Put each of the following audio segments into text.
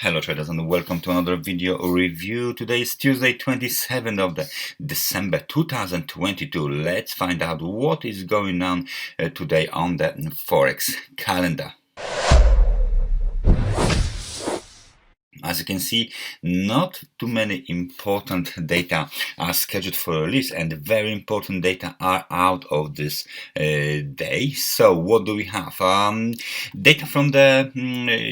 Hello traders and welcome to another video review. Today is Tuesday 27th of December 2022. Let's find out what is going on today on the Forex calendar. As you can see, not too many important data are scheduled for release, and very important data are out of this day. So what do we have? Data from the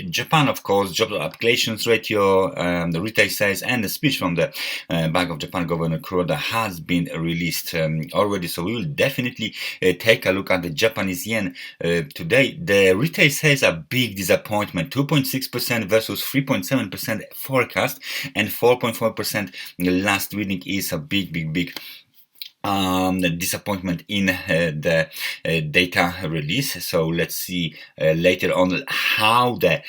Japan, of course, job applications ratio, the retail sales, and the speech from the Bank of Japan Governor Kuroda has been released already. So we will definitely take a look at the Japanese yen today. The retail sales are big disappointment, 2.6% versus 3.7% forecast, and 4.4% last reading is a big disappointment in the data release. So let's see later on how the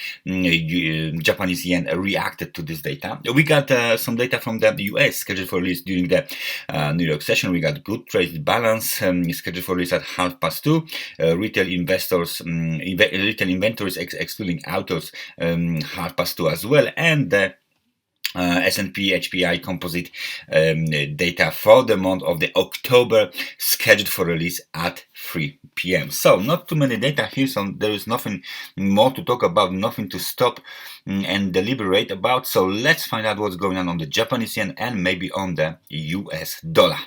Japanese yen reacted to this data. We got some data from the US scheduled for release during the New York session. We got good trade balance scheduled for release at 2:30. Retail inventories excluding autos 2:30 as well, and the S&P HPI Composite data for the month of the October scheduled for release at 3 p.m. So not too many data here, so there is nothing more to talk about, nothing to stop and deliberate about. So let's find out what's going on the Japanese yen and maybe on the US dollar.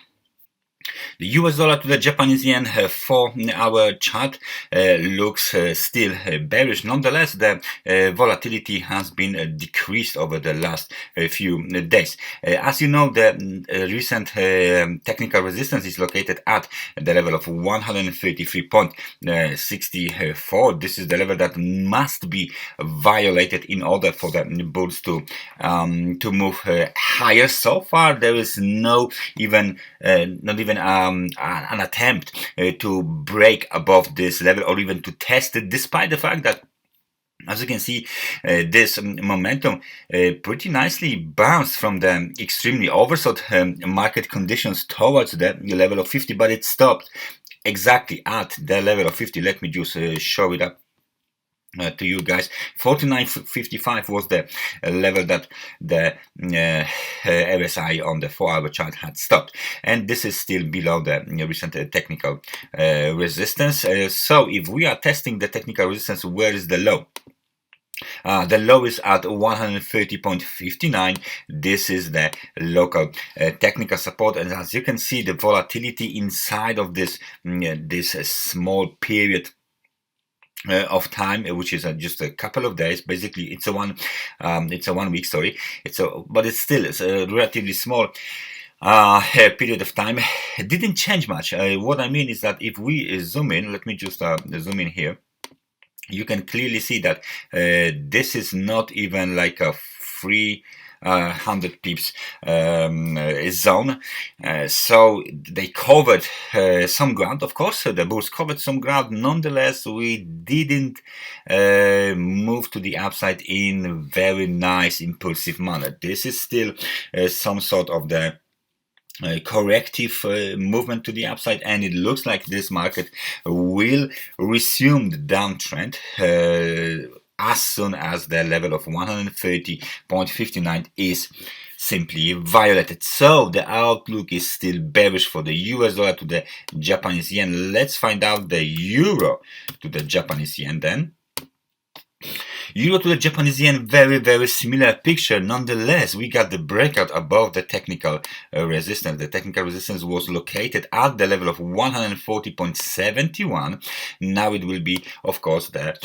The US dollar to the Japanese yen 4-hour chart looks still bearish. Nonetheless, the volatility has been decreased over the last few days. As you know, the recent technical resistance is located at the level of 133.64. This is the level that must be violated in order for the bulls to move higher. So far, there is not even an attempt to break above this level or even to test it, despite the fact that, as you can see, this momentum pretty nicely bounced from the extremely oversold market conditions towards the level of 50, but it stopped exactly at the level of 50. Let me just show it up to you guys. 49.55 was the level that the RSI on the 4-hour chart had stopped, and this is still below the recent technical resistance. So if we are testing the technical resistance, where is the low? The low is at 130.59. This is the local technical support, and as you can see, the volatility inside of this small period of time, which is just a couple of days. Basically, it's a 1 week, sorry. But it's still a relatively small period of time. It didn't change much. What I mean is that if we zoom in, let me just zoom in here. You can clearly see that this is not even like a 300 pips zone. So they covered some ground, of course. The bulls covered some ground. Nonetheless, we didn't move to the upside in very nice impulsive manner. This is still some sort of the corrective movement to the upside, and it looks like this market will resume the downtrend as soon as the level of 130.59 is simply violated. So the outlook is still bearish for the US dollar to the Japanese yen. Let's find out the euro to the Japanese yen then. Euro to the Japanese yen, very similar picture. Nonetheless, we got the breakout above the technical resistance. The technical resistance was located at the level of 140.71. Now it will be, of course, the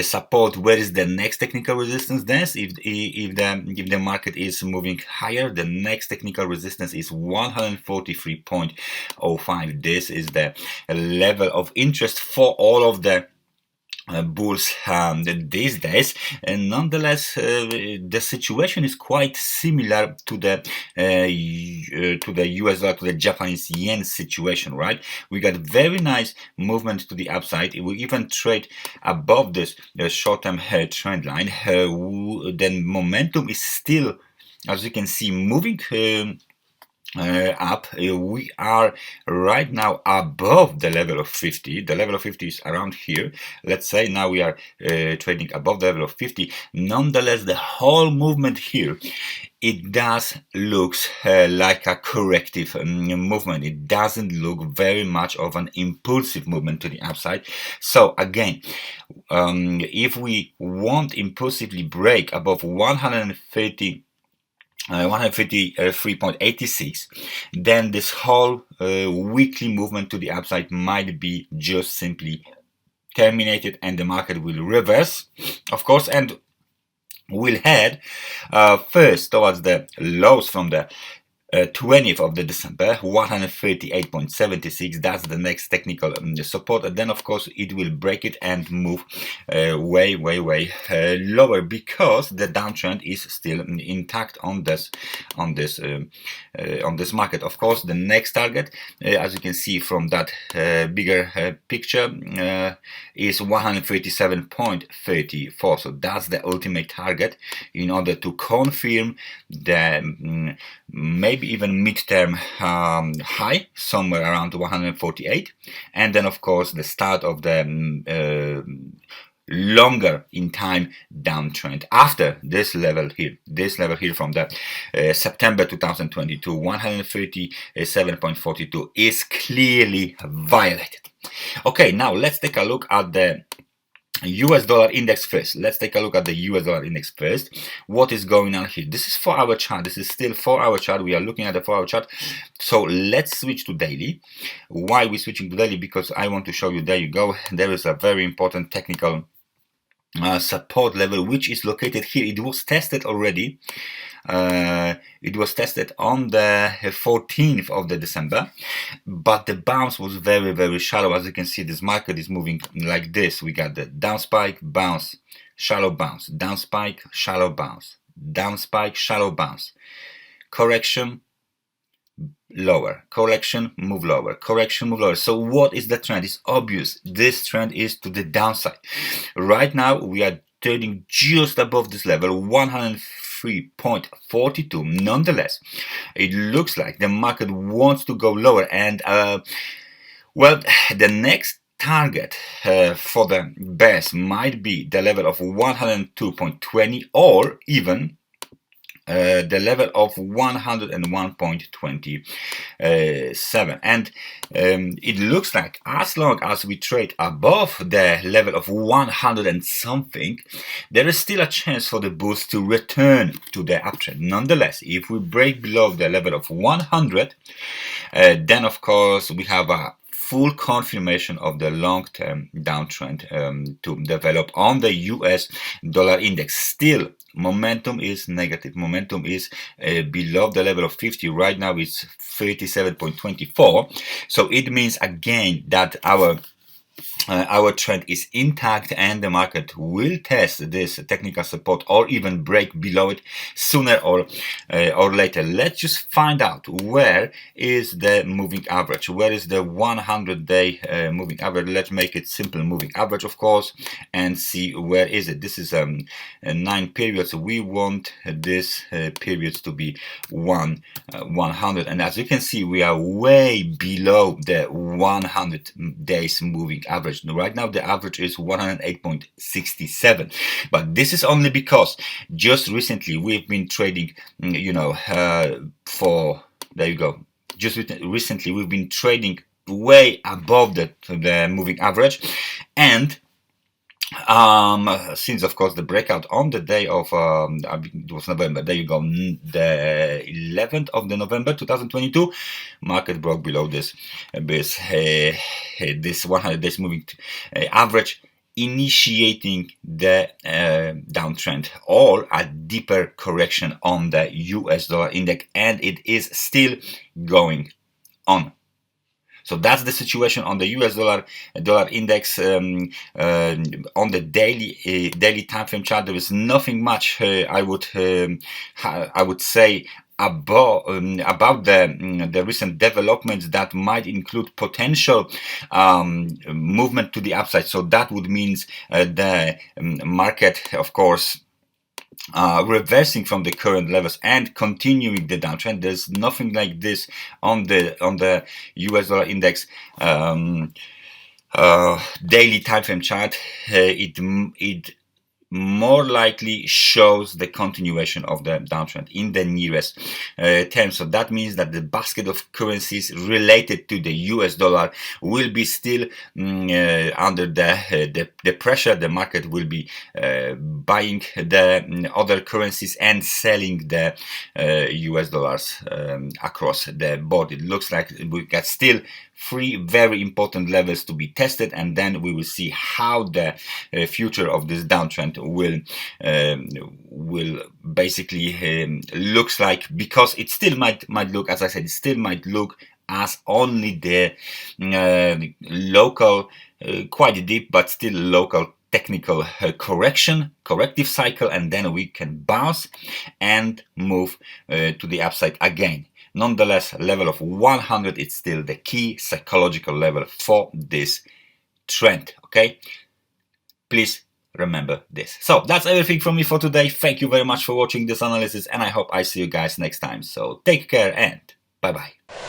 support. Where is the next technical resistance then? If the market is moving higher, the next technical resistance is 143.05. This is the level of interest for all of the bulls these days, and nonetheless the situation is quite similar to the US dollar to the Japanese yen situation, right? We got very nice movement to the upside. We even trade above this short-term trend line. Then momentum is still, as you can see, moving up. We are right now above the level of 50. The level of 50 is around here. Let's say now we are trading above the level of 50. Nonetheless, the whole movement here, it does looks like a corrective movement. It doesn't look very much of an impulsive movement to the upside. So again, if we won't impulsively break above 153.86, then this whole weekly movement to the upside might be just simply terminated, and the market will reverse, of course, and will head first towards the lows from the 20th of the December, 138.76. That's the next technical support, and then of course it will break it and move way lower, because the downtrend is still intact on this market. Of course, the next target, as you can see from that bigger picture, is 137.34. So that's the ultimate target in order to confirm the maybe even midterm high somewhere around 148, and then of course the start of the longer in time downtrend after this level here from the September 2022, 137.42 is clearly violated. Okay, now let's take a look at the US dollar index first. Let's take a look at the US dollar index first. What is going on here? This is 4-hour chart. This is still 4-hour chart. We are looking at the 4-hour chart. So let's switch to daily. Why are we switching to daily? Because I want to show you, there you go, there is a very important technical support level which is located here. It was tested already. It was tested on the 14th of the December, but the bounce was very shallow. As you can see, this market is moving like this. We got the down spike, bounce, shallow bounce, down spike, shallow bounce, down spike, shallow bounce, correction, lower, correction, move lower, correction, move lower. So what is the trend? It's obvious. This trend is to the downside. Right now we are trading just above this level, 103.42. Nonetheless, it looks like the market wants to go lower, and well, the next target for the bears might be the level of 102.20, or even the level of 101.27, and it looks like as long as we trade above the level of 100 and something, there is still a chance for the bulls to return to the uptrend. Nonetheless, if we break below the level of 100, then of course we have a full confirmation of the long-term downtrend to develop on the US dollar index. Still, momentum is negative. Momentum is below the level of 50. Right now it's 37.24. So it means again that our trend is intact, and the market will test this technical support or even break below it sooner or later. Let's just find out where is the moving average. Where is the 100-day moving average? Let's make it simple moving average, of course, and see where is it. This is 9 periods. We want this periods to be 100, and as you can see, we are way below the 100 days moving average. Right now the average is 108.67, but this is only because just recently we've been trading, for, there you go, just recently we've been trading way above the moving average, and since of course the breakout on the day of it was November, there you go, the 11th of the November 2022, market broke below this 100 days moving average, initiating the downtrend or a deeper correction on the US dollar index, and it is still going on. So that's the situation on the US dollar index. On the daily time frame chart, there is nothing much I would say about the recent developments that might include potential movement to the upside. So that would mean the market, of course, reversing from the current levels and continuing the downtrend. There's nothing like this on the US dollar index daily time frame chart. It more likely shows the continuation of the downtrend in the nearest term. So that means that the basket of currencies related to the US dollar will be still under the pressure. The market will be buying the other currencies and selling the US dollars across the board. It looks like we got still 3 very important levels to be tested, and then we will see how the future of this downtrend will basically looks like, because it still might look, as I said, it still might look as only the local, quite deep but still local technical corrective cycle, and then we can bounce and move to the upside again. Nonetheless, level of 100 is still the key psychological level for this trend. Okay, please remember this. So that's everything from me for today. Thank you very much for watching this analysis, and I hope I see you guys next time. So take care and bye bye.